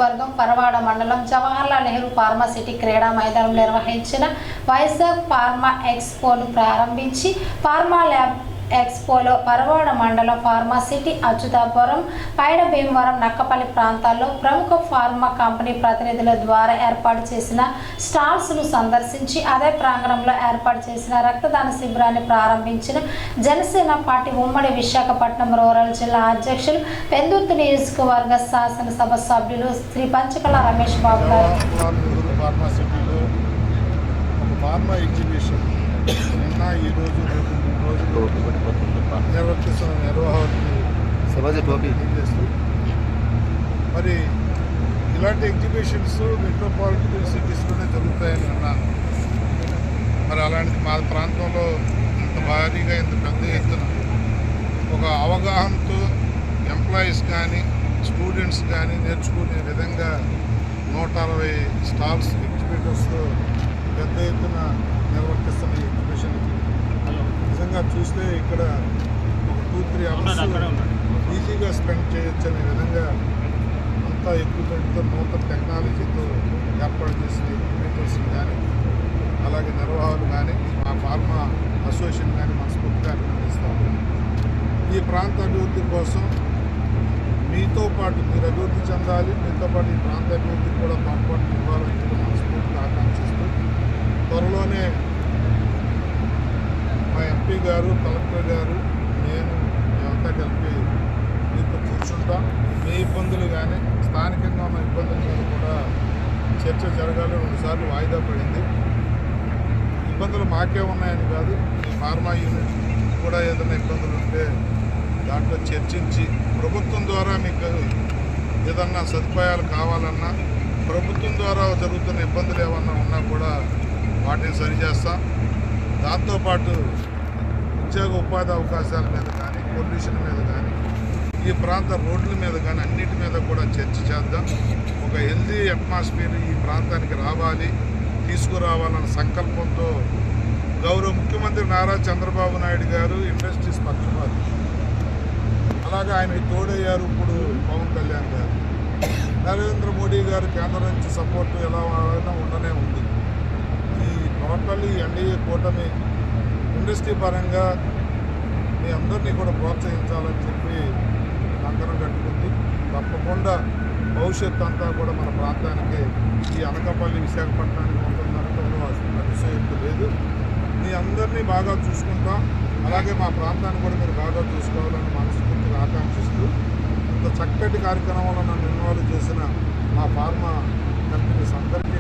నియోజకవర్గం పరవాడ మండలం జవహర్లాల్ నెహ్రూ ఫార్మాసిటీ క్రీడా మైదానం నిర్వహించిన వైజాగ్ ఫార్మా ఎక్స్పోను ప్రారంభించి ఫార్మా ల్యాబ్ ఎక్స్పోలో పరవాడ మండలం ఫార్మాసిటీ అచ్యుతాపురం పైడ భీమవరం నక్కపల్లి ప్రాంతాల్లో ప్రముఖ ఫార్మా కంపెనీ ప్రతినిధుల ద్వారా ఏర్పాటు చేసిన స్టాల్స్ను సందర్శించి అదే ప్రాంగణంలో ఏర్పాటు చేసిన రక్తదాన శిబిరాన్ని ప్రారంభించిన జనసేన పార్టీ ఉమ్మడి విశాఖపట్నం రూరల్ జిల్లా అధ్యక్షులు పెందుర్తి నియోజకవర్గ శాసనసభ సభ్యులు శ్రీ పంచకల రమేష్ బాబు గారు. నిర్వర్తిస్తున్న నిర్వాహాన్ని మరి ఇలాంటి ఎగ్జిబిషన్స్ మెట్రోపాలిటన్ సిటీస్లోనే జరుగుతాయని అన్నాను. మరి అలాంటిది మా ప్రాంతంలో ఇంత భారీగా ఇంత పెద్ద ఎత్తున ఒక అవగాహనతో ఎంప్లాయీస్ కానీ స్టూడెంట్స్ కానీ నేర్చుకునే విధంగా 160 స్టాల్స్ ఎగ్జిబిటర్స్తో పెద్ద ఎత్తున నిర్వర్తిస్తున్న ఈ ఎగ్జిబిషన్కి నిజంగా చూస్తే ఇక్కడ ఒక 2-3 అవర్స్ ఈజీగా స్పెండ్ చేయొచ్చు అనే విధంగా అంతా ఎక్విప్మెంట్తో నూతన టెక్నాలజీతో ఏర్పాటు చేసిన ఎగ్జిబిటర్స్ కానీ అలాగే నిర్వాహకులు కానీ మా ఫార్మా అసోసియేషన్ కానీ మనస్ఫూర్తిగా అభినందిస్తాము. ఈ ప్రాంత అభివృద్ధి కోసం మీతో పాటు మీరు అభివృద్ధి చెందాలి, మీతో పాటు ఈ ప్రాంత అభివృద్ధికి కూడా తోడ్పాటు ఇవ్వాలని కూడా మనస్ఫూర్తిగా ఆకాంక్షిస్తూ త్వరలోనే మా ఎంపీ గారు, కలెక్టర్ గారు, నేను మేమంతా కలిపి మీతో కూర్చుంటాం. మీ ఇబ్బందులు కానీ స్థానికంగా ఉన్న ఇబ్బందుల మీద కూడా చర్చ జరగాలి. 2 సార్లు వాయిదా పడింది. ఇబ్బందులు మాకే ఉన్నాయని కాదు, ఈ ఫార్మా యూనిట్ కూడా ఏదైనా ఇబ్బందులు ఉంటే దాంట్లో చర్చించి ప్రభుత్వం ద్వారా మీకు ఏదన్నా సదుపాయాలు కావాలన్నా ప్రభుత్వం ద్వారా జరుగుతున్న ఇబ్బందులు ఏమన్నా ఉన్నా కూడా వాటిని సరిచేస్తాం. దాంతోపాటు ఉద్యోగ ఉపాధి అవకాశాల మీద కానీ పొల్యూషన్ మీద కానీ ఈ ప్రాంత రోడ్ల మీద కానీ అన్నిటి మీద కూడా చర్చ చేద్దాం. ఒక హెల్దీ అట్మాస్ఫియర్ ఈ ప్రాంతానికి రావాలి, తీసుకురావాలన్న సంకల్పంతో గౌరవ ముఖ్యమంత్రి నారా చంద్రబాబు నాయుడు గారు ఇండస్ట్రీస్ పక్షపాతి, అలాగే ఆయనకి తోడయ్యారు ఇప్పుడు పవన్ కళ్యాణ్ గారు, నరేంద్ర మోడీ గారు కేంద్రం నుంచి సపోర్టు ఎలా ఉండనే ఉంది. ఈ టోటల్ ఎన్డీఏ కూటమి ఇండస్ట్రీ పరంగా మీ అందరినీ కూడా ప్రోత్సహించాలని చెప్పి కంకణం కట్టుకుంది. తప్పకుండా భవిష్యత్తు అంతా కూడా మన ప్రాంతానికి ఈ అనకాపల్లి విశాఖపట్నానికి ఉంటుందనటంలో అతిశయోక్తి లేదు. మీ అందరినీ బాగా చూసుకుంటాం, అలాగే మా ప్రాంతాన్ని కూడా మీరు బాగా చూసుకోవాలని మనస్ఫూర్తిగా ఆకాంక్షిస్తూ ఇంత చక్కటి కార్యక్రమంలో నన్ను ఇన్వాల్వ్ చేసిన మా ఫార్మా కంపెనీస్ అందరికీ